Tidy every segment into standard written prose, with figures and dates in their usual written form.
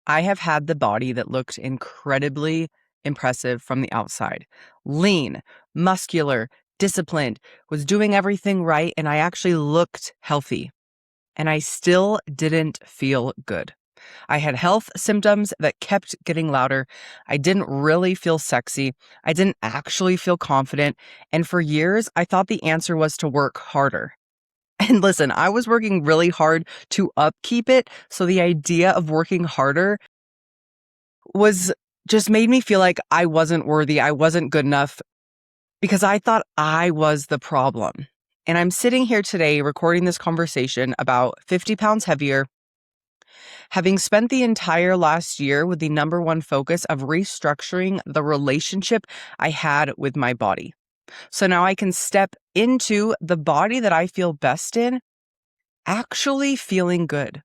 I have had the body that looked incredibly impressive from the outside. Lean, muscular, disciplined, was doing everything right, and I actually looked healthy. And I still didn't feel good. I had health symptoms that kept getting louder. I didn't really feel sexy. I didn't actually feel confident. And for years, I thought the answer was to work harder. And listen, I was working really hard to upkeep it. So the idea of working harder was just made me feel like I wasn't worthy. I wasn't good enough because I thought I was the problem. And I'm sitting here today recording this conversation about 50 pounds heavier, having spent the entire last year with the number one focus of restructuring the relationship I had with my body. So now I can step into the body that I feel best in, actually feeling good.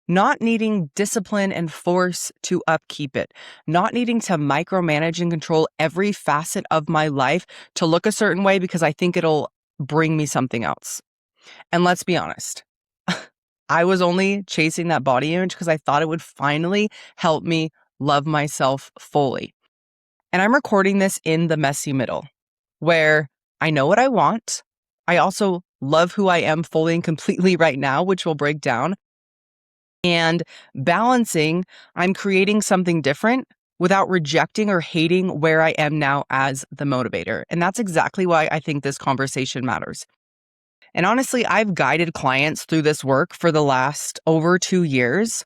Not needing discipline and force to upkeep it, not needing to micromanage and control every facet of my life to look a certain way because I think it'll bring me something else. And let's be honest, I was only chasing that body image because I thought it would finally help me love myself fully. And I'm recording this in the messy middle where I know what I want. I also love who I am fully and completely right now, which will break down. And balancing, I'm creating something different without rejecting or hating where I am now as the motivator. And that's exactly why I think this conversation matters. And honestly, I've guided clients through this work for the last over 2 years,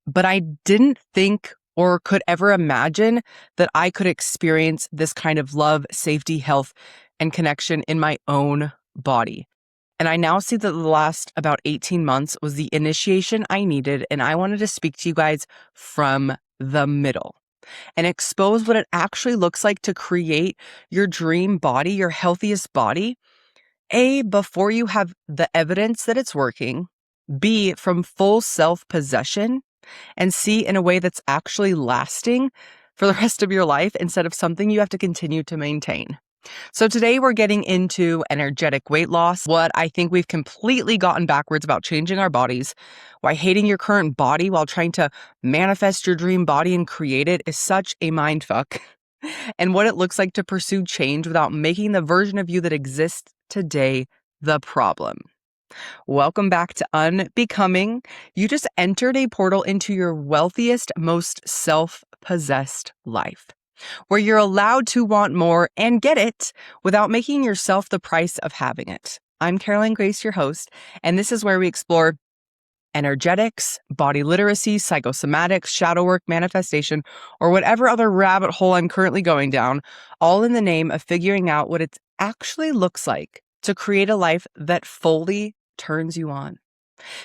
but I didn't think or could ever imagine that I could experience this kind of love, safety, health, and connection in my own body. And I now see that the last about 18 months was the initiation I needed, and I wanted to speak to you guys from the middle and expose what it actually looks like to create your dream body, your healthiest body. A, before you have the evidence that it's working. B, from full self-possession. And C, in a way that's actually lasting for the rest of your life instead of something you have to continue to maintain. So today we're getting into energetic weight loss, what I think we've completely gotten backwards about changing our bodies, why hating your current body while trying to manifest your dream body and create it is such a mindfuck, and what it looks like to pursue change without making the version of you that exists today the problem. Welcome back to Unbecoming. You just entered a portal into your wealthiest, most self-possessed life, where you're allowed to want more and get it without making yourself the price of having it. I'm Caroline Grace, your host, and this is where we explore energetics, body literacy, psychosomatics, shadow work, manifestation, or whatever other rabbit hole I'm currently going down, all in the name of figuring out what it actually looks like to create a life that fully turns you on.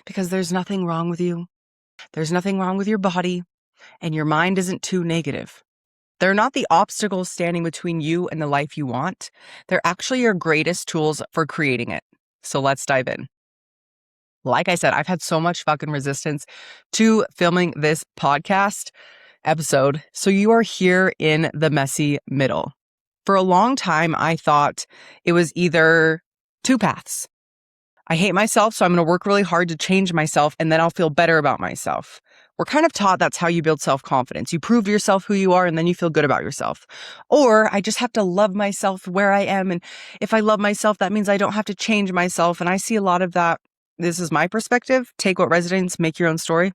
Because there's nothing wrong with you. There's nothing wrong with your body, and your mind isn't too negative. They're not the obstacles standing between you and the life you want. They're actually your greatest tools for creating it. So let's dive in. Like I said, I've had so much fucking resistance to filming this podcast episode. So you are here in the messy middle. For a long time, I thought it was either two paths. I hate myself, so I'm going to work really hard to change myself, and then I'll feel better about myself. We're kind of taught that's how you build self-confidence. You prove to yourself who you are, and then you feel good about yourself. Or I just have to love myself where I am, and if I love myself, that means I don't have to change myself. And I see a lot of that. This is my perspective. Take what resonates, make your own story.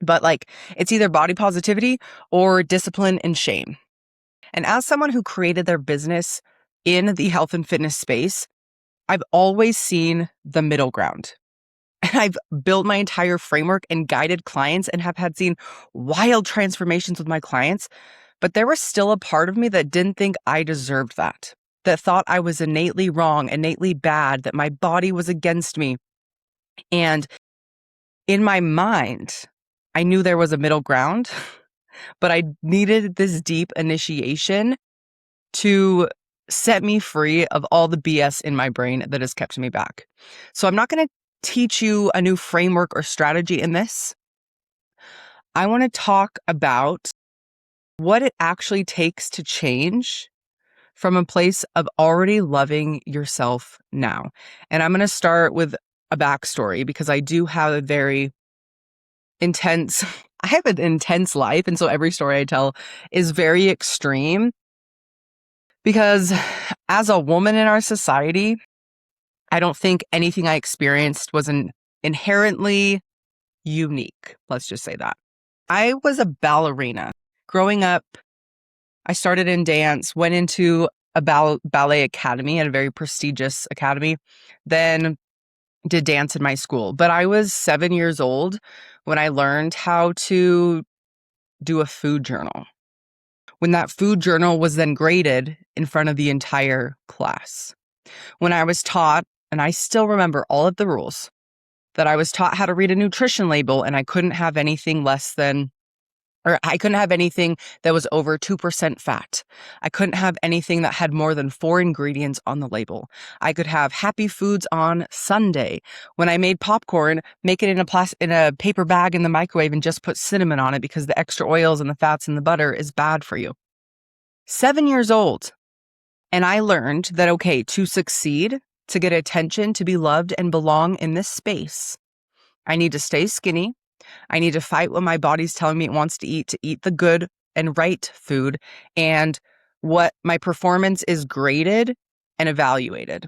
But it's either body positivity or discipline and shame. And as someone who created their business in the health and fitness space, I've always seen the middle ground. And I've built my entire framework and guided clients and have seen wild transformations with my clients. But there was still a part of me that didn't think I deserved that thought I was innately wrong, innately bad, that my body was against me. And in my mind, I knew there was a middle ground, but I needed this deep initiation to set me free of all the BS in my brain that has kept me back. So I'm not going to teach you a new framework or strategy in this. I want to talk about what it actually takes to change from a place of already loving yourself now. And I'm going to start with a backstory because I do have a very intense, I have an intense life. And so every story I tell is very extreme because as a woman in our society, I don't think anything I experienced was inherently unique. Let's just say that. I was a ballerina. Growing up, I started in dance, went into a ballet academy at a very prestigious academy, then did dance in my school. But I was 7 years old when I learned how to do a food journal. When that food journal was then graded in front of the entire class. When I was taught, and I still remember all of the rules, that I was taught how to read a nutrition label and I couldn't have anything less than, or I couldn't have anything that was over 2% fat. I couldn't have anything that had more than 4 ingredients on the label. I could have happy foods on Sunday. When I made popcorn, make it in a paper bag in the microwave and just put cinnamon on it because the extra oils and the fats and the butter is bad for you. 7 years old. And I learned that, okay, to succeed, to get attention, to be loved and belong in this space, I need to stay skinny. I need to fight what my body's telling me it wants to eat the good and right food, and what my performance is graded and evaluated.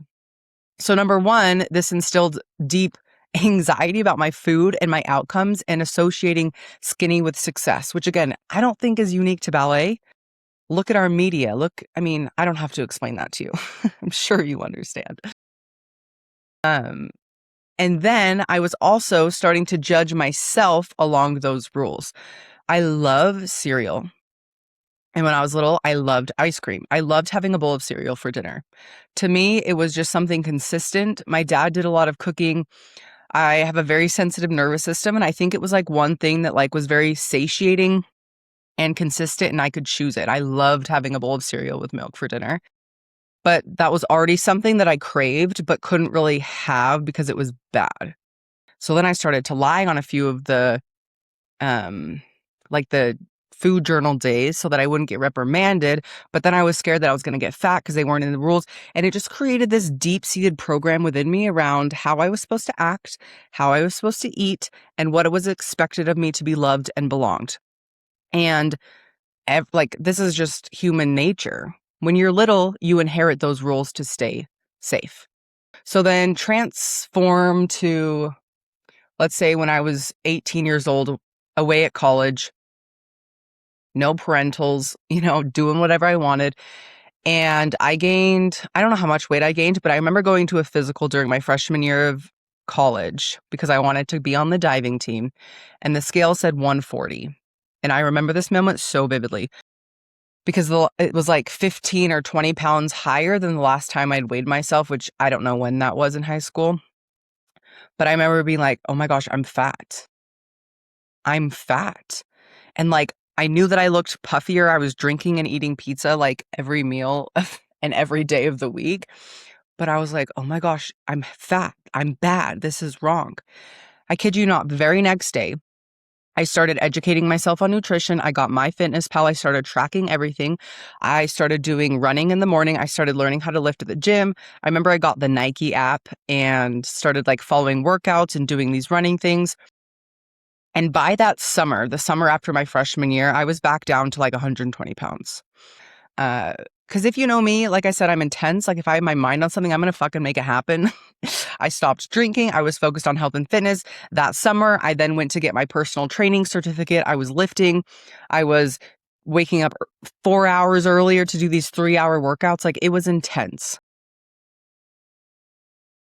So number one, this instilled deep anxiety about my food and my outcomes and associating skinny with success, which again, I don't think is unique to ballet. Look at our media. I don't have to explain that to you. I'm sure you understand. And then I was also starting to judge myself along those rules. I love cereal. And when I was little, I loved ice cream. I loved having a bowl of cereal for dinner. To me, it was just something consistent. My dad did a lot of cooking. I have a very sensitive nervous system, and I think it was like one thing that like was very satiating and consistent, and I could choose it. I loved having a bowl of cereal with milk for dinner. But that was already something that I craved but couldn't really have because it was bad. So then I started to lie on a few of the like the food journal days so that I wouldn't get reprimanded, but then I was scared that I was going to get fat because they weren't in the rules, and it just created this deep-seated program within me around how I was supposed to act, how I was supposed to eat, and what it was expected of me to be loved and belonged. And this is just human nature. When you're little, you inherit those rules to stay safe. So then transform to, let's say when I was 18 years old, away at college, no parentals, doing whatever I wanted. And I don't know how much weight I gained, but I remember going to a physical during my freshman year of college because I wanted to be on the diving team. And the scale said 140. And I remember this moment so vividly because it was like 15 or 20 pounds higher than the last time I'd weighed myself, which I don't know when that was in high school. But I remember being like, oh my gosh, I'm fat. I'm fat. And like, I knew that I looked puffier. I was drinking and eating pizza like every meal and every day of the week. But I was like, oh my gosh, I'm fat. I'm bad. This is wrong. I kid you not, the very next day, I started educating myself on nutrition. I got MyFitnessPal. I started tracking everything. I started doing running in the morning. I started learning how to lift at the gym. I remember I got the Nike app and started like following workouts and doing these running things. And by that summer, the summer after my freshman year, I was back down to like 120 pounds. Because if you know me, like I said, I'm intense. Like if I have my mind on something, I'm going to fucking make it happen. I stopped drinking. I was focused on health and fitness. That summer, I then went to get my personal training certificate. I was lifting. I was waking up 4 hours earlier to do these 3-hour workouts. Like it was intense.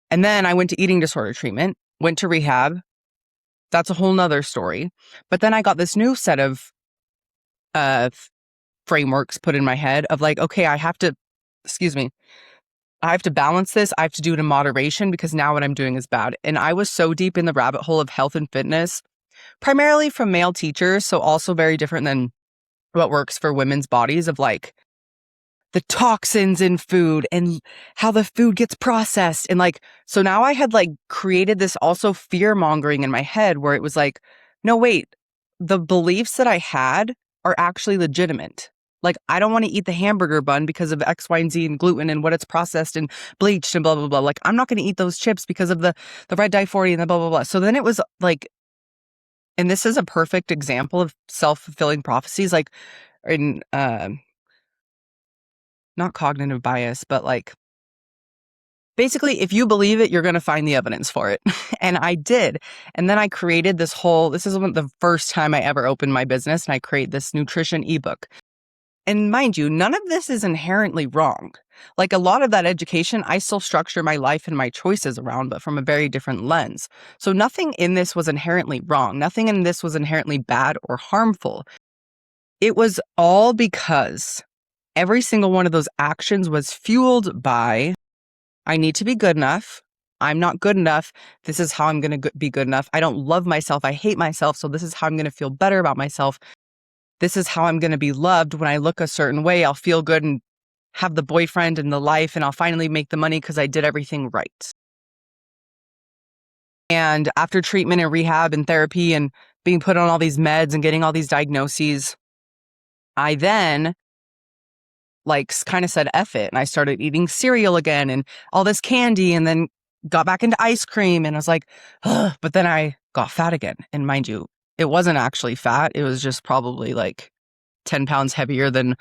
And then I went to eating disorder treatment, went to rehab. That's a whole nother story. But then I got this new set of frameworks put in my head of like, okay, I have to balance this. I have to do it in moderation because now what I'm doing is bad. And I was so deep in the rabbit hole of health and fitness, primarily from male teachers. So also very different than what works for women's bodies of like the toxins in food and how the food gets processed. And like, so now I had like created this also fear mongering in my head where it was like, no, wait, the beliefs that I had are actually legitimate. Like, I don't want to eat the hamburger bun because of X, Y, and Z and gluten and what it's processed and bleached and blah, blah, blah. Like, I'm not going to eat those chips because of the red dye 40 and the blah, blah, blah. So then it was like And this is a perfect example of self-fulfilling prophecies, like in not cognitive bias, but like basically, if you believe it, you're going to find the evidence for it. And I did. And then I created this is the first time I ever opened my business, and I create this nutrition ebook. And mind you, none of this is inherently wrong. Like a lot of that education, I still structure my life and my choices around, but from a very different lens. So nothing in this was inherently wrong. Nothing in this was inherently bad or harmful. It was all because every single one of those actions was fueled by, I need to be good enough. I'm not good enough. This is how I'm going to be good enough. I don't love myself. I hate myself. So this is how I'm going to feel better about myself. This is how I'm going to be loved. When I look a certain way, I'll feel good and have the boyfriend and the life, and I'll finally make the money because I did everything right. And after treatment and rehab and therapy and being put on all these meds and getting all these diagnoses, I then kind of said F it. And I started eating cereal again and all this candy, and then got back into ice cream. And I was like, ugh. But then I got fat again. And mind you, it wasn't actually fat. It was just probably like 10 pounds heavier than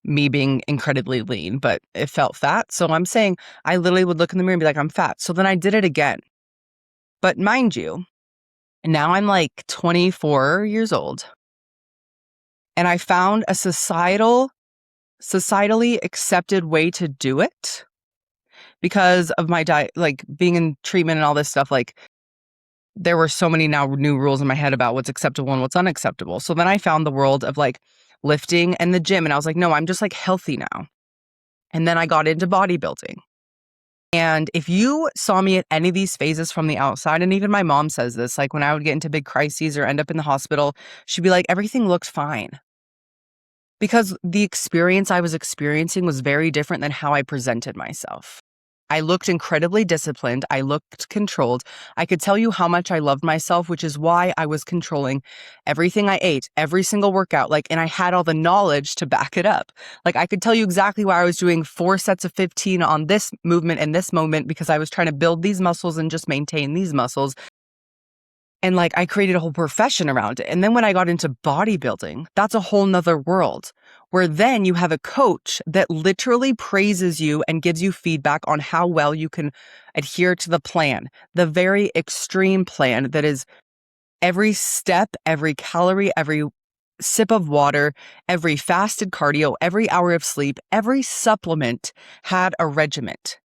me being incredibly lean, but it felt fat. So I'm saying I literally would look in the mirror and be like, I'm fat. So then I did it again. But mind you, now I'm like 24 years old, and I found a societally accepted way to do it because of my diet, like being in treatment and all this stuff. Like there were so many now new rules in my head about what's acceptable and what's unacceptable. So then I found the world of like lifting and the gym, and I was like, no, I'm just like healthy now. And then I got into bodybuilding. And if you saw me at any of these phases from the outside, and even my mom says this, like when I would get into big crises or end up in the hospital, she'd be like, everything looks fine. Because the experience I was experiencing was very different than how I presented myself. I looked incredibly disciplined. I looked controlled. I could tell you how much I loved myself, which is why I was controlling everything I ate, every single workout, and I had all the knowledge to back it up. Like I could tell you exactly why I was doing 4 sets of 15 on this movement and this moment, because I was trying to build these muscles and just maintain these muscles. And I created a whole profession around it. And then when I got into bodybuilding, that's a whole nother world where then you have a coach that literally praises you and gives you feedback on how well you can adhere to the plan, the very extreme plan that is every step, every calorie, every sip of water, every fasted cardio, every hour of sleep, every supplement had a regiment.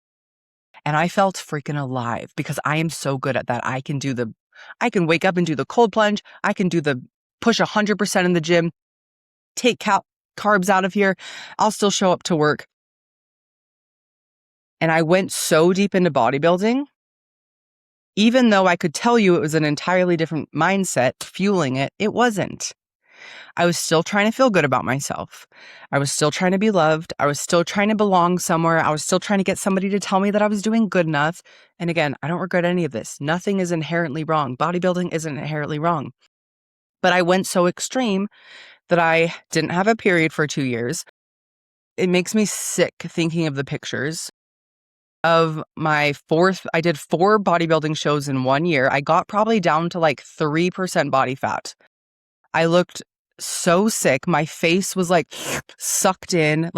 And I felt freaking alive because I am so good at that. I can wake up and do the cold plunge. I can do the push 100% in the gym, take carbs out of here. I'll still show up to work. And I went so deep into bodybuilding, even though I could tell you it was an entirely different mindset fueling it, it wasn't. I was still trying to feel good about myself. I was still trying to be loved. I was still trying to belong somewhere. I was still trying to get somebody to tell me that I was doing good enough. And again, I don't regret any of this. Nothing is inherently wrong. Bodybuilding isn't inherently wrong. But I went so extreme that I didn't have a period for 2 years. It makes me sick thinking of the pictures of I did 4 bodybuilding shows in 1 year. I got probably down to 3% body fat. I looked so sick. My face was sucked in,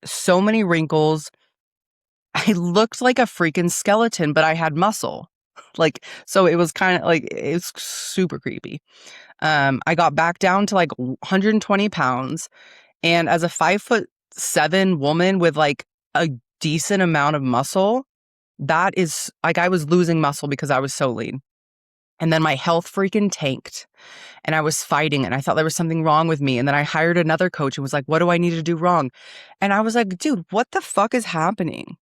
so many wrinkles. I looked like a freaking skeleton, but I had muscle. So it was kind of it was super creepy. I got back down to 120 pounds. And as a 5'7" woman with a decent amount of muscle, that is I was losing muscle because I was so lean. And then my health freaking tanked. And I was fighting, and I thought there was something wrong with me. And then I hired another coach and was like, what do I need to do wrong? And I was like, dude, what the fuck is happening?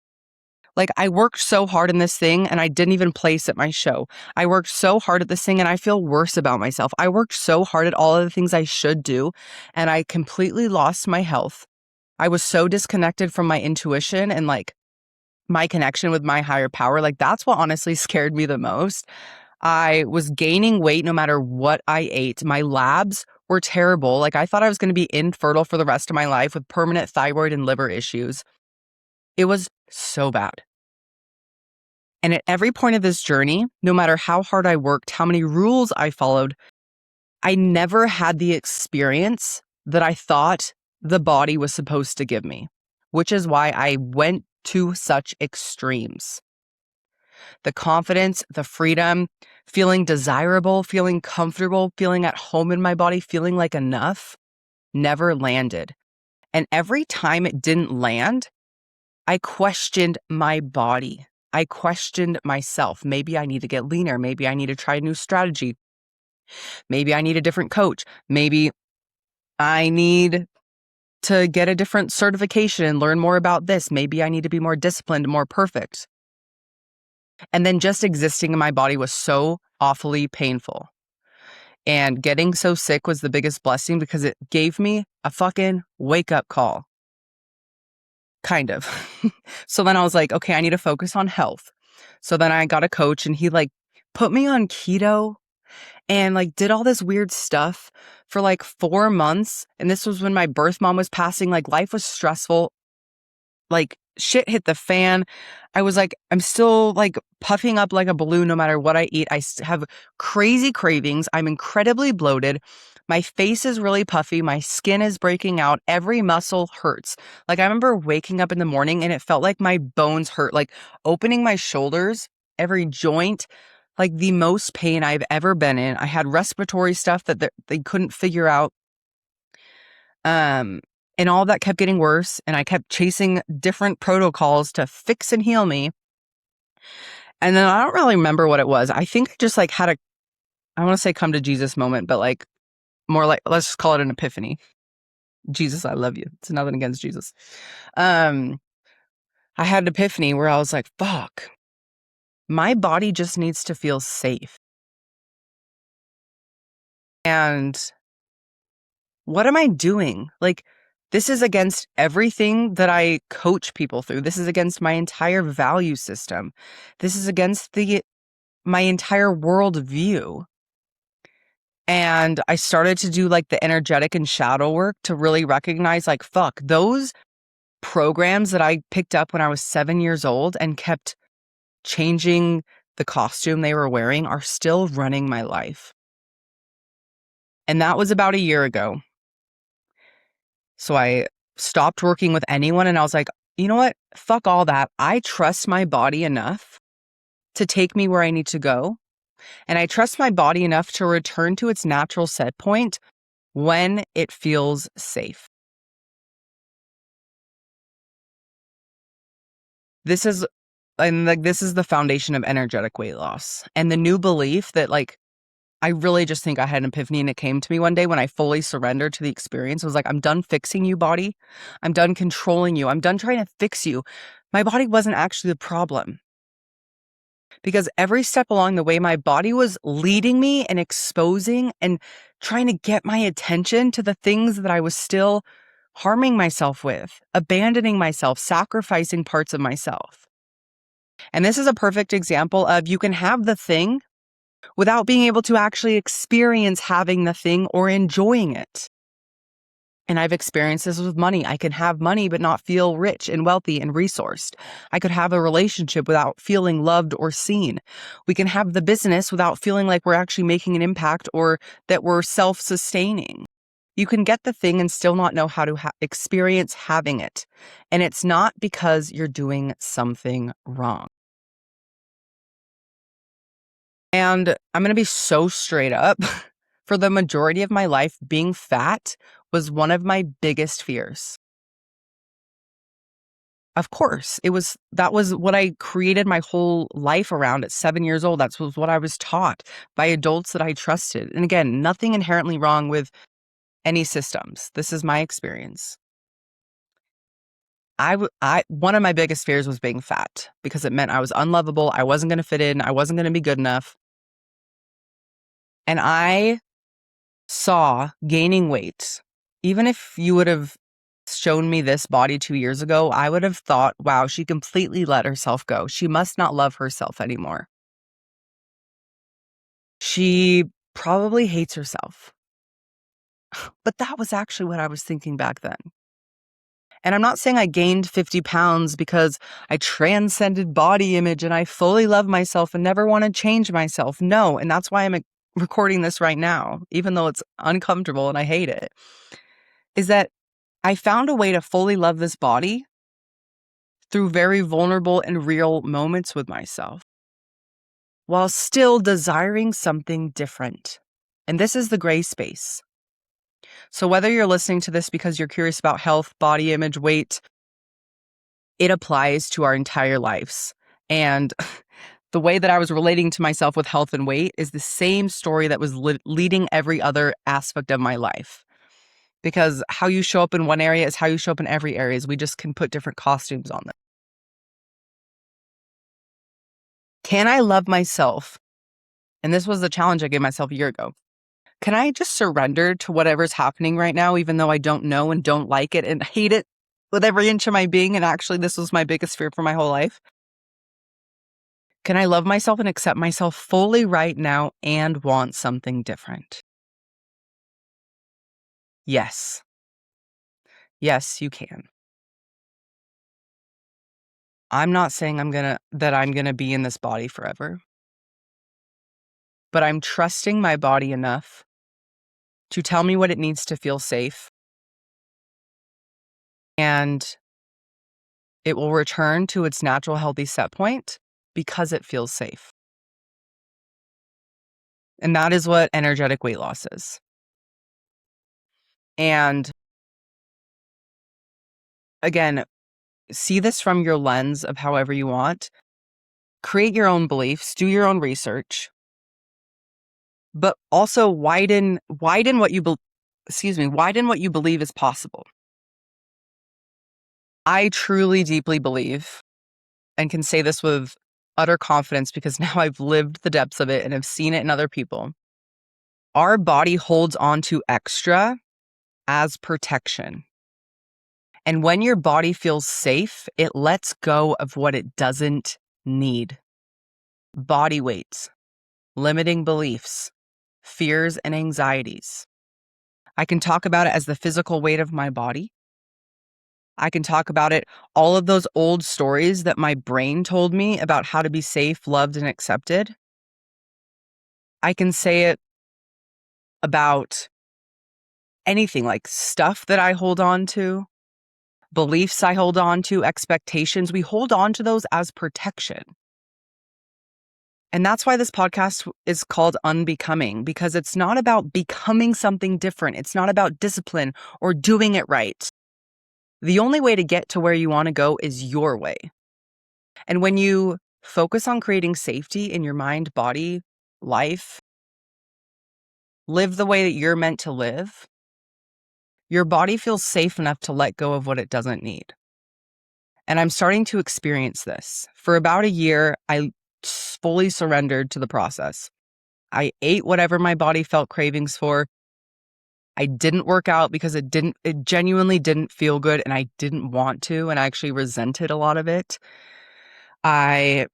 I worked so hard in this thing and I didn't even place at my show. I worked so hard at this thing and I feel worse about myself. I worked so hard at all of the things I should do, and I completely lost my health. I was so disconnected from my intuition and my connection with my higher power. That's what honestly scared me the most. I was gaining weight no matter what I ate. My labs were terrible. I thought I was going to be infertile for the rest of my life with permanent thyroid and liver issues. It was so bad. And at every point of this journey, no matter how hard I worked, how many rules I followed, I never had the experience that I thought the body was supposed to give me, which is why I went to such extremes. The confidence, the freedom, feeling desirable, feeling comfortable, feeling at home in my body, feeling like enough never landed. And every time it didn't land, I questioned my body. I questioned myself. Maybe I need to get leaner. Maybe I need to try a new strategy. Maybe I need a different coach. Maybe I need to get a different certification and learn more about this. Maybe I need to be more disciplined, more perfect. And then just existing in my body was so awfully painful. And getting so sick was the biggest blessing because it gave me a fucking wake up call. Kind of. So then I was like, okay, I need to focus on health. So then I got a coach and he like put me on keto and like did all this weird stuff for like 4 months. And this was when my birth mom was passing. Like life was stressful. Like shit hit the fan. I was like, I'm still like puffing up like a balloon no matter what I eat. I have crazy cravings. I'm incredibly bloated. My face is really puffy. My skin is breaking out. Every muscle hurts. Like I remember waking up in the morning and it felt like my bones hurt. Like opening my shoulders, every joint, like the most pain I've ever been in. I had respiratory stuff that they couldn't figure out. And all that kept getting worse. And I kept chasing different protocols to fix and heal me. And then I don't really remember what it was. I think I just like had I want to say come to Jesus moment, but like more like, let's just call it an epiphany. Jesus, I love you. It's nothing against Jesus. I had an epiphany where I was like, fuck, my body just needs to feel safe. And what am I doing? Like, this is against everything that I coach people through. This is against my entire value system. This is against my entire worldview. And I started to do like the energetic and shadow work to really recognize like, fuck, those programs that I picked up when I was 7 years old and kept changing the costume they were wearing are still running my life. And that was about a year ago. So I stopped working with anyone and I was like, you know what? Fuck all that. I trust my body enough to take me where I need to go. And I trust my body enough to return to its natural set point when it feels safe. This is the foundation of energetic weight loss. And the new belief that like I really just think I had an epiphany and it came to me one day when I fully surrendered to the experience. It was like, I'm done fixing you, body. I'm done controlling you. I'm done trying to fix you. My body wasn't actually the problem. Because every step along the way, my body was leading me and exposing and trying to get my attention to the things that I was still harming myself with, abandoning myself, sacrificing parts of myself. And this is a perfect example of you can have the thing without being able to actually experience having the thing or enjoying it. And I've experienced this with money. I can have money but not feel rich and wealthy and resourced. I could have a relationship without feeling loved or seen. We can have the business without feeling like we're actually making an impact or that we're self-sustaining. You can get the thing and still not know how to experience having it. And it's not because you're doing something wrong. And I'm going to be so straight up. For the majority of my life, being fat was one of my biggest fears. Of course, that was what I created my whole life around at 7 years old. That was what I was taught by adults that I trusted. And again, nothing inherently wrong with any systems. This is my experience. One of my biggest fears was being fat because it meant I was unlovable. I wasn't going to fit in. I wasn't going to be good enough. And I saw gaining weight. Even if you would have shown me this body 2 years ago, I would have thought, wow, she completely let herself go. She must not love herself anymore. She probably hates herself. But that was actually what I was thinking back then. And I'm not saying I gained 50 pounds because I transcended body image and I fully love myself and never want to change myself. No. And that's why I'm recording this right now, even though it's uncomfortable and I hate it, is that I found a way to fully love this body through very vulnerable and real moments with myself while still desiring something different. And this is the gray space. So whether you're listening to this because you're curious about health, body image, weight, it applies to our entire lives. And the way that I was relating to myself with health and weight is the same story that was leading every other aspect of my life. Because how you show up in one area is how you show up in every area. We just can put different costumes on them. Can I love myself? And this was the challenge I gave myself a year ago. Can I just surrender to whatever's happening right now, even though I don't know and don't like it and hate it with every inch of my being? And actually, this was my biggest fear for my whole life. Can I love myself and accept myself fully right now and want something different? Yes. Yes, you can. I'm not saying that I'm gonna be in this body forever, but I'm trusting my body enough to tell me what it needs to feel safe, and it will return to its natural healthy set point because it feels safe. And that is what energetic weight loss is. And again, see this from your lens of however you want. Create your own beliefs, do your own research, but also widen what you widen what you believe is possible. I truly deeply believe, and can say this with utter confidence because now I've lived the depths of it and have seen it in other people. Our body holds on to extra as protection. And when your body feels safe, it lets go of what it doesn't need. Body weights, limiting beliefs, fears, and anxieties. I can talk about it as the physical weight of my body. I can talk about it, all of those old stories that my brain told me about how to be safe, loved, and accepted. I can say it about anything like stuff that I hold on to, beliefs I hold on to, expectations. We hold on to those as protection. And that's why this podcast is called Unbecoming, because it's not about becoming something different. It's not about discipline or doing it right. The only way to get to where you want to go is your way. And when you focus on creating safety in your mind, body, life, live the way that you're meant to live, your body feels safe enough to let go of what it doesn't need. And I'm starting to experience this. For about a year, I fully surrendered to the process. I ate whatever my body felt cravings for. I didn't work out because it genuinely didn't feel good and I didn't want to, and I actually resented a lot of it. I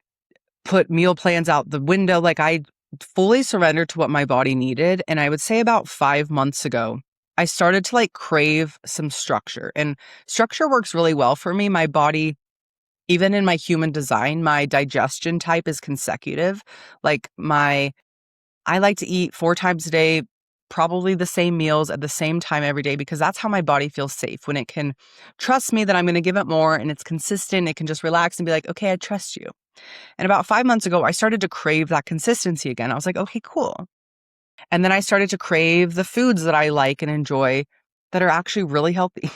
put meal plans out the window. Like, I fully surrendered to what my body needed. And I would say about 5 months ago, I started to crave some structure, and structure works really well for me. My body, even in my human design, my digestion type is consecutive. I like to eat 4 times a day, probably the same meals at the same time every day, because that's how my body feels safe. When it can trust me that I'm going to give it more and it's consistent, it can just relax and be like, okay, I trust you. And about 5 months ago, I started to crave that consistency again. I was like, okay, cool. And then I started to crave the foods that I like and enjoy that are actually really healthy.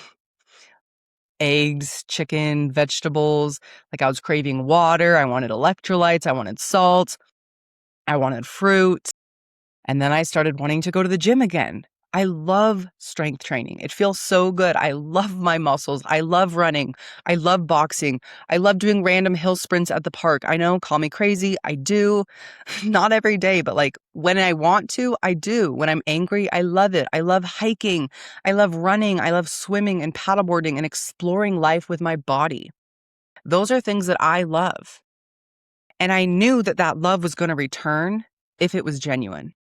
Eggs, chicken, vegetables. Like, I was craving water. I wanted electrolytes. I wanted salt. I wanted fruit. And then I started wanting to go to the gym again. I love strength training. It feels so good. I love my muscles. I love running. I love boxing. I love doing random hill sprints at the park. I know, call me crazy. I do. Not every day, but when I want to, I do. When I'm angry, I love it. I love hiking. I love running. I love swimming and paddleboarding and exploring life with my body. Those are things that I love. And I knew that that love was going to return if it was genuine.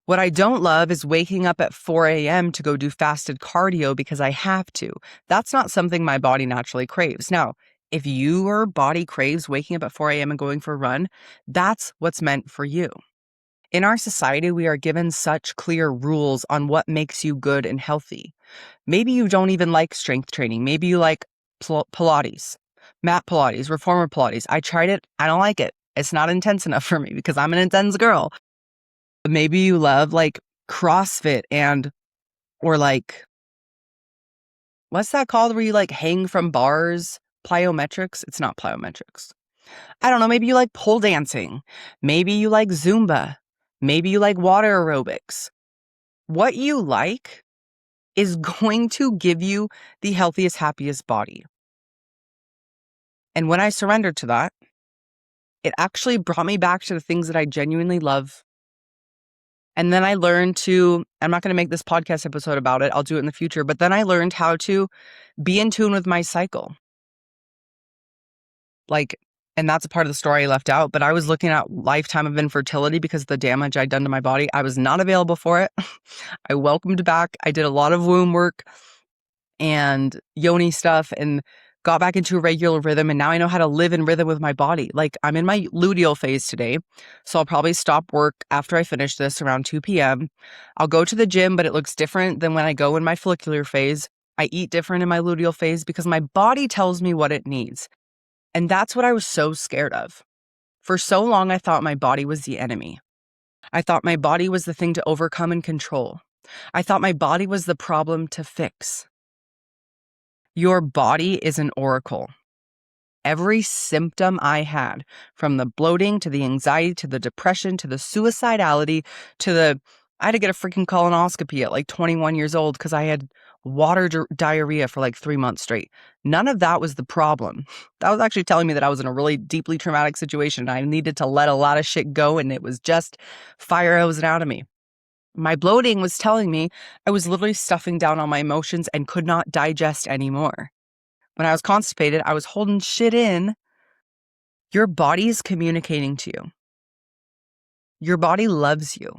What I don't love is waking up at 4 a.m. to go do fasted cardio because I have to. That's not something my body naturally craves. Now, if your body craves waking up at 4 a.m. and going for a run, that's what's meant for you. In our society, we are given such clear rules on what makes you good and healthy. Maybe you don't even like strength training. Maybe you like Pilates, mat Pilates, reformer Pilates. I tried it. I don't like it. It's not intense enough for me because I'm an intense girl. Maybe you love like CrossFit or like, what's that called where you like hang from bars? Plyometrics? It's not plyometrics. I don't know. Maybe you like pole dancing. Maybe you like Zumba. Maybe you like water aerobics. What you like is going to give you the healthiest, happiest body. And when I surrendered to that, it actually brought me back to the things that I genuinely love. And then I learned I'm not going to make this podcast episode about it. I'll do it in the future. But then I learned how to be in tune with my cycle. And that's a part of the story I left out. But I was looking at lifetime of infertility because of the damage I'd done to my body. I was not available for it. I welcomed back. I did a lot of womb work and yoni stuff and got back into a regular rhythm. And now I know how to live in rhythm with my body. Like, I'm in my luteal phase today. So I'll probably stop work after I finish this around 2 p.m. I'll go to the gym, but it looks different than when I go in my follicular phase. I eat different in my luteal phase because my body tells me what it needs. And that's what I was so scared of. For so long, I thought my body was the enemy. I thought my body was the thing to overcome and control. I thought my body was the problem to fix. Your body is an oracle. Every symptom I had, from the bloating to the anxiety to the depression to the suicidality I had to get a freaking colonoscopy at like 21 years old because I had water diarrhea for like 3 months straight. None of that was the problem. That was actually telling me that I was in a really deeply traumatic situation. I needed to let a lot of shit go, and it was just fire hosing out of me. My bloating was telling me I was literally stuffing down all my emotions and could not digest anymore. When I was constipated, I was holding shit in. Your body is communicating to you. Your body loves you.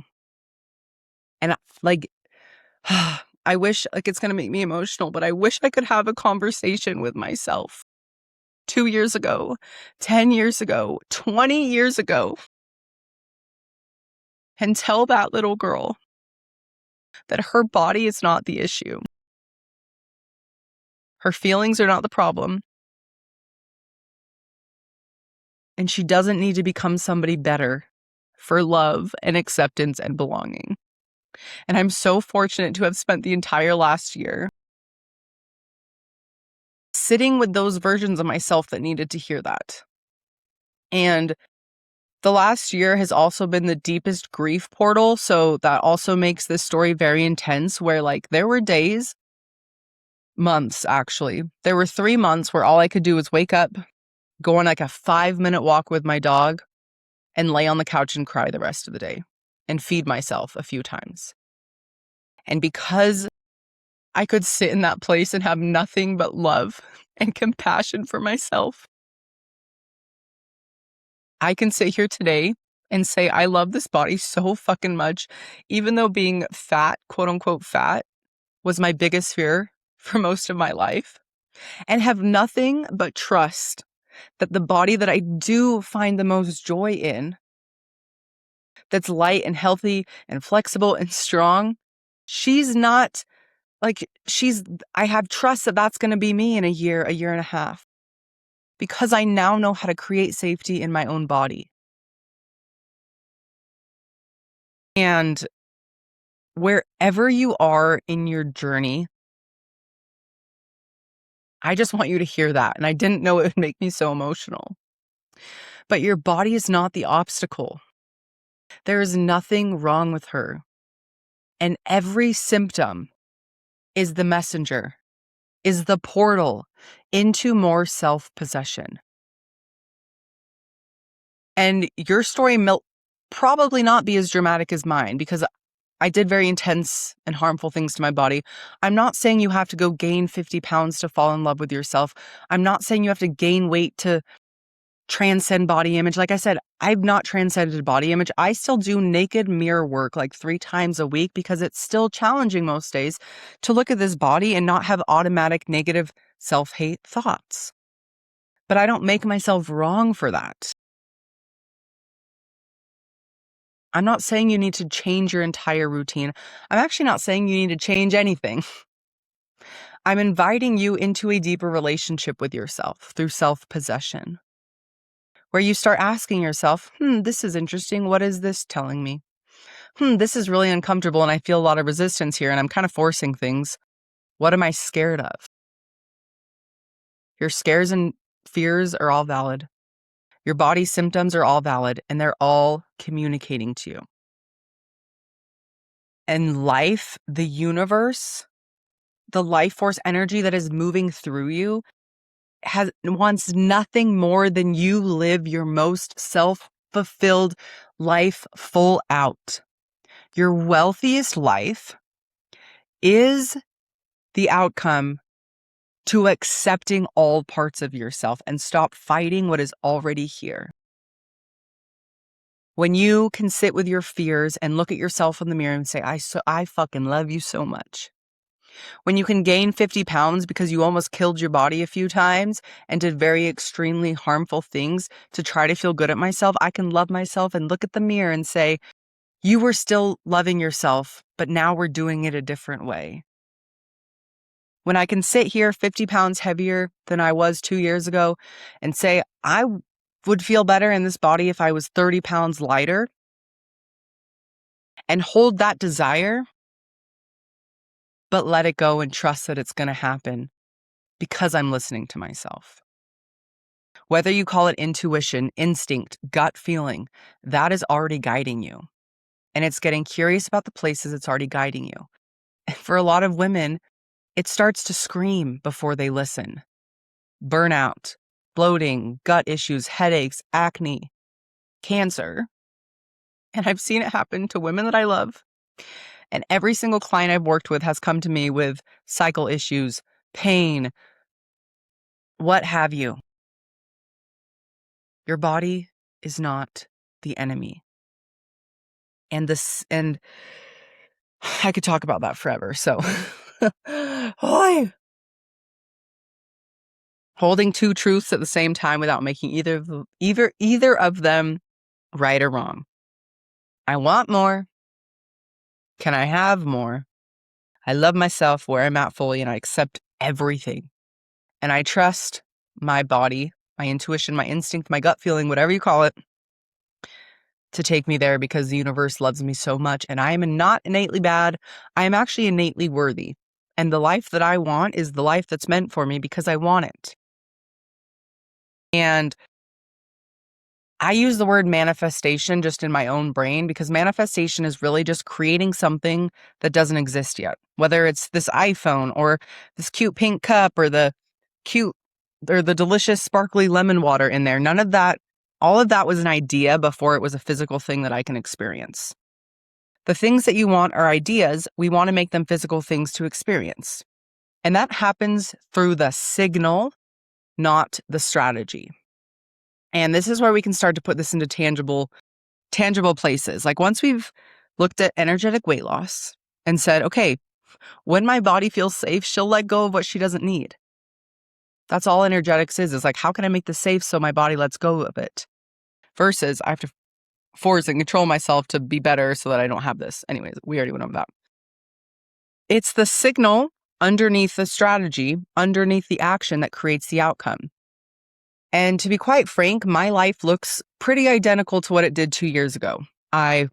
And like, I wish, like, it's going to make me emotional, but I wish I could have a conversation with myself 2 years ago, 10 years ago, 20 years ago, and tell that little girl that her body is not the issue. Her feelings are not the problem. And she doesn't need to become somebody better for love and acceptance and belonging. And I'm so fortunate to have spent the entire last year sitting with those versions of myself that needed to hear that. And the last year has also been the deepest grief portal. So that also makes this story very intense, where like there were days, months actually. There were 3 months where all I could do was wake up, go on like a 5-minute walk with my dog, and lay on the couch and cry the rest of the day and feed myself a few times. And because I could sit in that place and have nothing but love and compassion for myself, I can sit here today and say I love this body so fucking much, even though being fat, quote unquote fat, was my biggest fear for most of my life, and have nothing but trust that the body that I do find the most joy in, that's light and healthy and flexible and strong, she's not like, I have trust that that's going to be me in a year and a half, because I now know how to create safety in my own body. And wherever you are in your journey, I just want you to hear that. And I didn't know it would make me so emotional. But your body is not the obstacle. There is nothing wrong with her. And every symptom is the messenger, is the portal into more self-possession. And your story will probably not be as dramatic as mine, because I did very intense and harmful things to my body. I'm not saying you have to go gain 50 pounds to fall in love with yourself. I'm not saying you have to gain weight to transcend body image. Like I said, I've not transcended body image. I still do naked mirror work like 3 times a week because it's still challenging most days to look at this body and not have automatic negative self-hate thoughts. But I don't make myself wrong for that. I'm not saying you need to change your entire routine. I'm actually not saying you need to change anything. I'm inviting you into a deeper relationship with yourself through self-possession, where you start asking yourself, this is interesting. What is this telling me? This is really uncomfortable and I feel a lot of resistance here and I'm kind of forcing things. What am I scared of? Your scares and fears are all valid. Your body symptoms are all valid and they're all communicating to you. And life, the universe, the life force energy that is moving through you wants nothing more than you live your most self-fulfilled life full out. Your wealthiest life is the outcome to accepting all parts of yourself and stop fighting what is already here. When you can sit with your fears and look at yourself in the mirror and say, I fucking love you so much. When you can gain 50 pounds because you almost killed your body a few times and did very extremely harmful things to try to feel good at myself, I can love myself and look at the mirror and say, you were still loving yourself, but now we're doing it a different way. When I can sit here 50 pounds heavier than I was 2 years ago and say, I would feel better in this body if I was 30 pounds lighter, and hold that desire, but let it go and trust that it's going to happen because I'm listening to myself. Whether you call it intuition, instinct, gut feeling, that is already guiding you. And it's getting curious about the places it's already guiding you. And for a lot of women, it starts to scream before they listen. Burnout, bloating, gut issues, headaches, acne, cancer. And I've seen it happen to women that I love. And every single client I've worked with has come to me with cycle issues, pain, what have you. Your body is not the enemy. And I could talk about that forever. So holding two truths at the same time without making either of them right or wrong. I want more. Can I have more? I love myself where I'm at fully and I accept everything. And I trust my body, my intuition, my instinct, my gut feeling, whatever you call it, to take me there because the universe loves me so much. And I am not innately bad. I am actually innately worthy. And the life that I want is the life that's meant for me because I want it. And I use the word manifestation just in my own brain because manifestation is really just creating something that doesn't exist yet. Whether it's this iPhone or this cute pink cup or the delicious sparkly lemon water in there. None of that, all of that was an idea before it was a physical thing that I can experience. The things that you want are ideas. We want to make them physical things to experience. And that happens through the signal, not the strategy. And this is where we can start to put this into tangible places. Like once we've looked at energetic weight loss and said, okay, when my body feels safe, she'll let go of what she doesn't need. That's all energetics is like, how can I make this safe so my body lets go of it? Versus I have to force and control myself to be better so that I don't have this. Anyways, we already went over that. It's the signal underneath the strategy, underneath the action that creates the outcome. And to be quite frank, my life looks pretty identical to what it did 2 years ago. I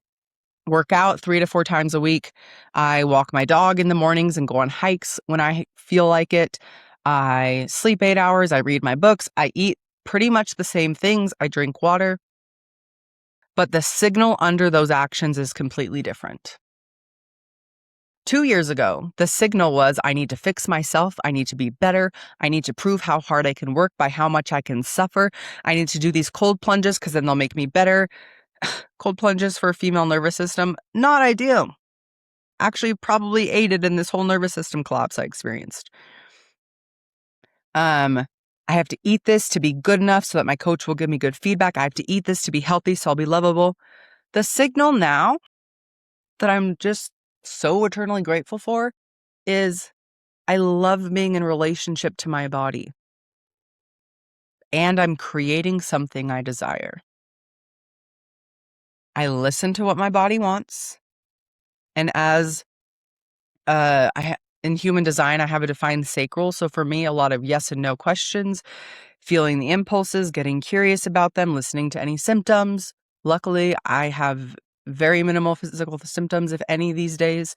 work out 3 to 4 times a week. I walk my dog in the mornings and go on hikes when I feel like it. I sleep 8 hours. I read my books. I eat pretty much the same things. I drink water. But the signal under those actions is completely different. 2 years ago, the signal was I need to fix myself. I need to be better. I need to prove how hard I can work by how much I can suffer. I need to do these cold plunges because then they'll make me better. Cold plunges for a female nervous system, not ideal. Actually, probably aided in this whole nervous system collapse I experienced. I have to eat this to be good enough so that my coach will give me good feedback. I have to eat this to be healthy so I'll be lovable. The signal now that I'm just so eternally grateful for is I love being in relationship to my body. And I'm creating something I desire. I listen to what my body wants. And as in human design, I have a defined sacral. So for me, a lot of yes and no questions, feeling the impulses, getting curious about them, listening to any symptoms. Luckily, I have very minimal physical symptoms, if any, these days.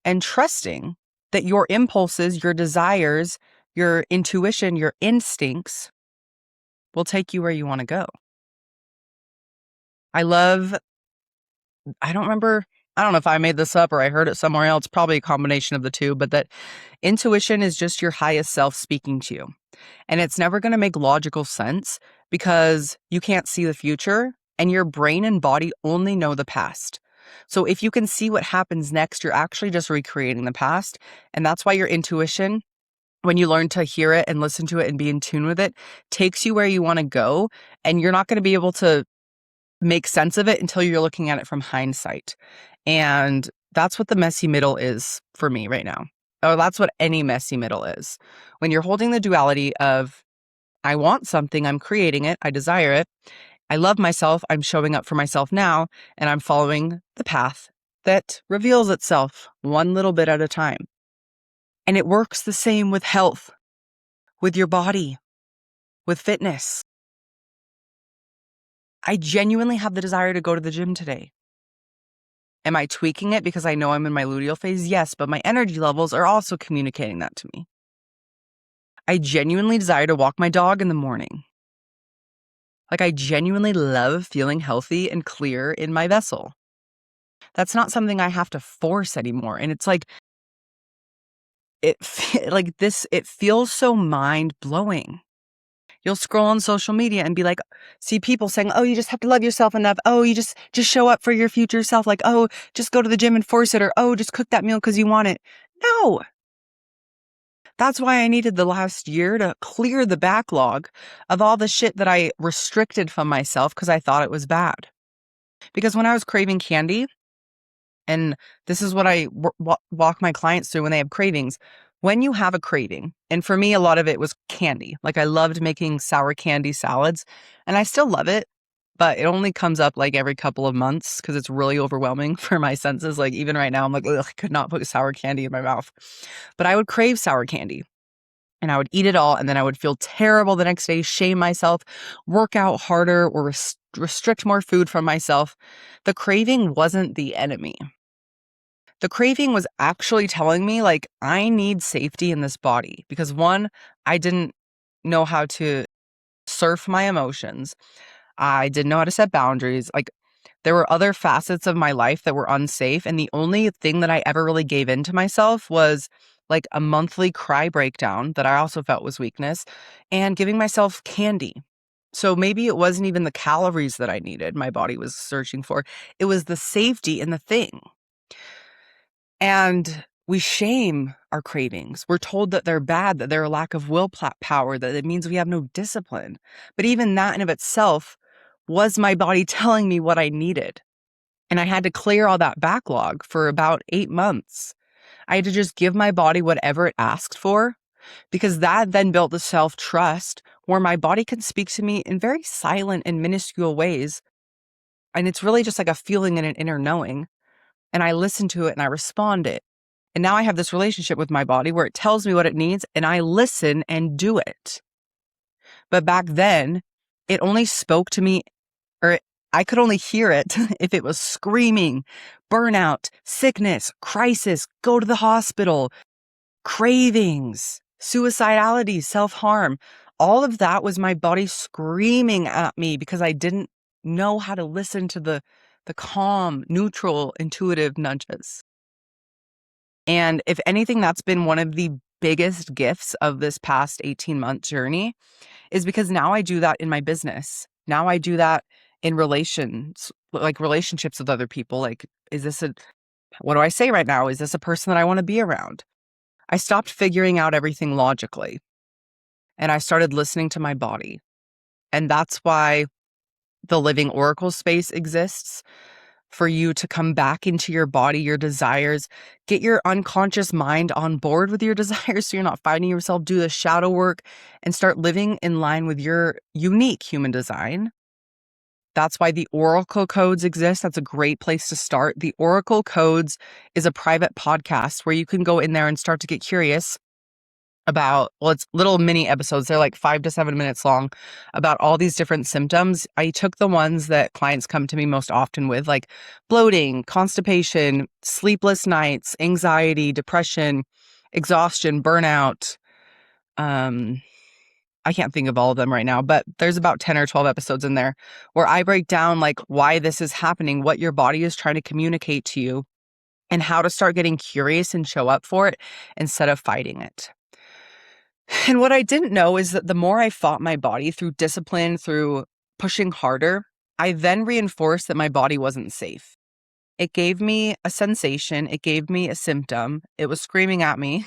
And trusting that your impulses, your desires, your intuition, your instincts will take you where you want to go. I don't remember, I don't know if I made this up or I heard it somewhere else, probably a combination of the two, but that intuition is just your highest self speaking to you. And it's never going to make logical sense because you can't see the future and your brain and body only know the past. So if you can see what happens next, you're actually just recreating the past. And that's why your intuition, when you learn to hear it and listen to it and be in tune with it, takes you where you want to go. And you're not going to be able to make sense of it until you're looking at it from hindsight. And that's what the messy middle is for me right now. Or that's what any messy middle is. When you're holding the duality of, I want something, I'm creating it, I desire it, I love myself, I'm showing up for myself now, and I'm following the path that reveals itself one little bit at a time. And it works the same with health, with your body, with fitness. I genuinely have the desire to go to the gym today. Am I tweaking it because I know I'm in my luteal phase? Yes, but my energy levels are also communicating that to me. I genuinely desire to walk my dog in the morning. Like, I genuinely love feeling healthy and clear in my vessel. That's not something I have to force anymore. And it's like, it feels so mind blowing. You'll scroll on social media and be like, see people saying, oh, you just have to love yourself enough. Oh, you just show up for your future self. Like, oh, just go to the gym and force it. Or, oh, just cook that meal because you want it. No. That's why I needed the last year to clear the backlog of all the shit that I restricted from myself because I thought it was bad. Because when I was craving candy, and this is what I walk my clients through when they have cravings. When you have a craving, and for me, a lot of it was candy. Like, I loved making sour candy salads, and I still love it, but it only comes up like every couple of months because it's really overwhelming for my senses. Like, even right now, I'm like, ugh, I could not put sour candy in my mouth. But I would crave sour candy. And I would eat it all, and then I would feel terrible the next day, shame myself, work out harder, or restrict more food from myself. The craving wasn't the enemy. The craving was actually telling me, like, I need safety in this body because, one, I didn't know how to surf my emotions. I didn't know how to set boundaries. Like, there were other facets of my life that were unsafe. And the only thing that I ever really gave in to myself was like a monthly cry breakdown that I also felt was weakness and giving myself candy. So maybe it wasn't even the calories that I needed, my body was searching for. It was the safety in the thing. And we shame our cravings. We're told that they're bad, that they're a lack of willpower, that it means we have no discipline. But even that in of itself was my body telling me what I needed. And I had to clear all that backlog for about 8 months. I had to just give my body whatever it asked for, because that then built the self-trust where my body can speak to me in very silent and minuscule ways. And it's really just like a feeling and an inner knowing. And I listen to it and I respond it. And now I have this relationship with my body where it tells me what it needs and I listen and do it. But back then, it only spoke to me, or I could only hear it if it was screaming, burnout, sickness, crisis, go to the hospital, cravings, suicidality, self-harm. All of that was my body screaming at me because I didn't know how to listen to the calm, neutral, intuitive nudges. And if anything, that's been one of the biggest gifts of this past 18-month journey, is because now I do that in my business. Now I do that in relationships with other people. Like, what do I say right now? Is this a person that I want to be around? I stopped figuring out everything logically and I started listening to my body. And that's why the living oracle space exists, for you to come back into your body, your desires, get your unconscious mind on board with your desires so you're not fighting yourself, do the shadow work and start living in line with your unique human design. That's why the Oracle Codes exist. That's a great place to start. The Oracle Codes is a private podcast where you can go in there and start to get curious about, well, it's little mini episodes. They're like 5 to 7 minutes long about all these different symptoms. I took the ones that clients come to me most often with, like bloating, constipation, sleepless nights, anxiety, depression, exhaustion, burnout. I can't think of all of them right now, but there's about 10 or 12 episodes in there where I break down like why this is happening, what your body is trying to communicate to you, and how to start getting curious and show up for it instead of fighting it. And what I didn't know is that the more I fought my body through discipline, through pushing harder, I then reinforced that my body wasn't safe. It gave me a sensation. It gave me a symptom. It was screaming at me.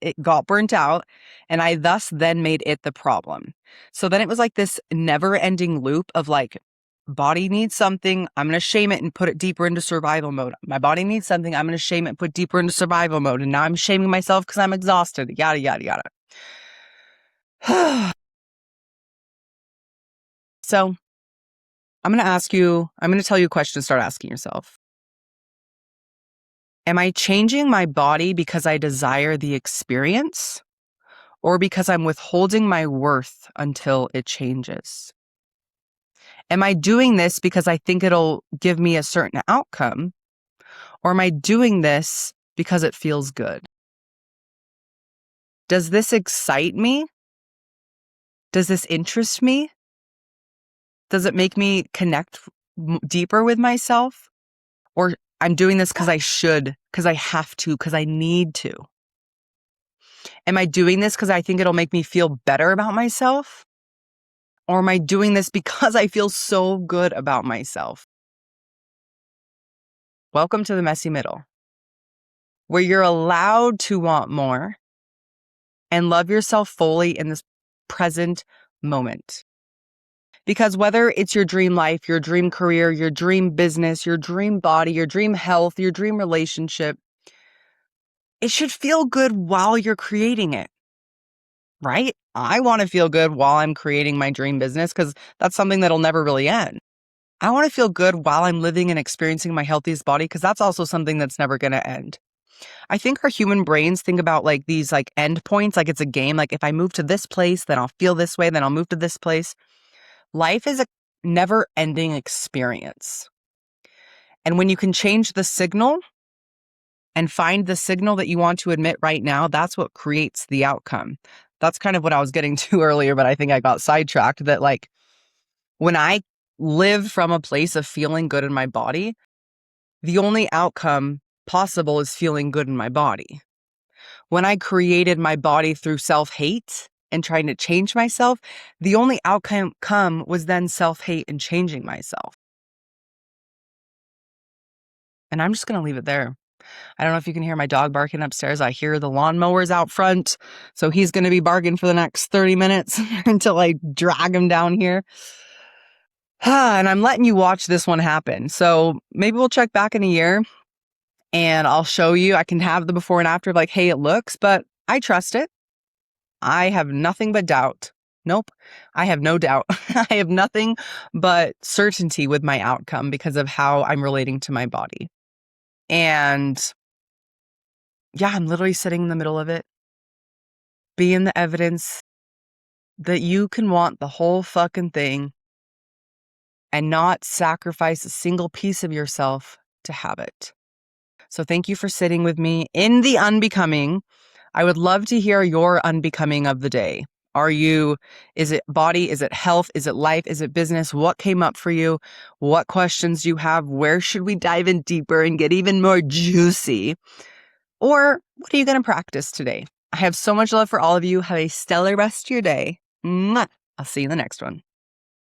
It got burnt out, and I thus then made it the problem. So then it was like this never-ending loop of like, body needs something, I'm going to shame it and put it deeper into survival mode. My body needs something, I'm going to shame it and put deeper into survival mode. And now I'm shaming myself because I'm exhausted, yada, yada, yada. So I'm going to tell you a question to start asking yourself. Am I changing my body because I desire the experience, or because I'm withholding my worth until it changes? Am I doing this because I think it'll give me a certain outcome, or am I doing this because it feels good? Does this excite me? Does this interest me? Does it make me connect deeper with myself? Or I'm doing this because I should, because I have to, because I need to? Am I doing this because I think it'll make me feel better about myself? Or am I doing this because I feel so good about myself? Welcome to the messy middle, where you're allowed to want more and love yourself fully in this present moment. Because whether it's your dream life, your dream career, your dream business, your dream body, your dream health, your dream relationship, it should feel good while you're creating it, right? I want to feel good while I'm creating my dream business because that's something that'll never really end. I want to feel good while I'm living and experiencing my healthiest body because that's also something that's never going to end. I think our human brains think about like these like end points, like it's a game. Like if I move to this place, then I'll feel this way, then I'll move to this place. Life is a never ending experience. And when you can change the signal and find the signal that you want to admit right now, that's what creates the outcome. That's kind of what I was getting to earlier, but I think I got sidetracked that like when I live from a place of feeling good in my body, the only outcome possible is feeling good in my body. When I created my body through self-hate and trying to change myself, the only outcome was then self-hate and changing myself. And I'm just going to leave it there. I don't know if you can hear my dog barking upstairs. I hear the lawnmowers out front. So he's going to be barking for the next 30 minutes until I drag him down here. And I'm letting you watch this one happen. So maybe we'll check back in a year and I'll show you. I can have the before and after of like, hey, it looks, but I trust it. I have nothing but doubt. Nope. I have no doubt. I have nothing but certainty with my outcome because of how I'm relating to my body. And yeah, I'm literally sitting in the middle of it, being the evidence that you can want the whole fucking thing and not sacrifice a single piece of yourself to have it. So thank you for sitting with me in the unbecoming. I would love to hear your unbecoming of the day. Is it body? Is it health? Is it life? Is it business? What came up for you? What questions do you have? Where should we dive in deeper and get even more juicy? Or what are you going to practice today? I have so much love for all of you. Have a stellar rest of your day. Mwah. I'll see you in the next one.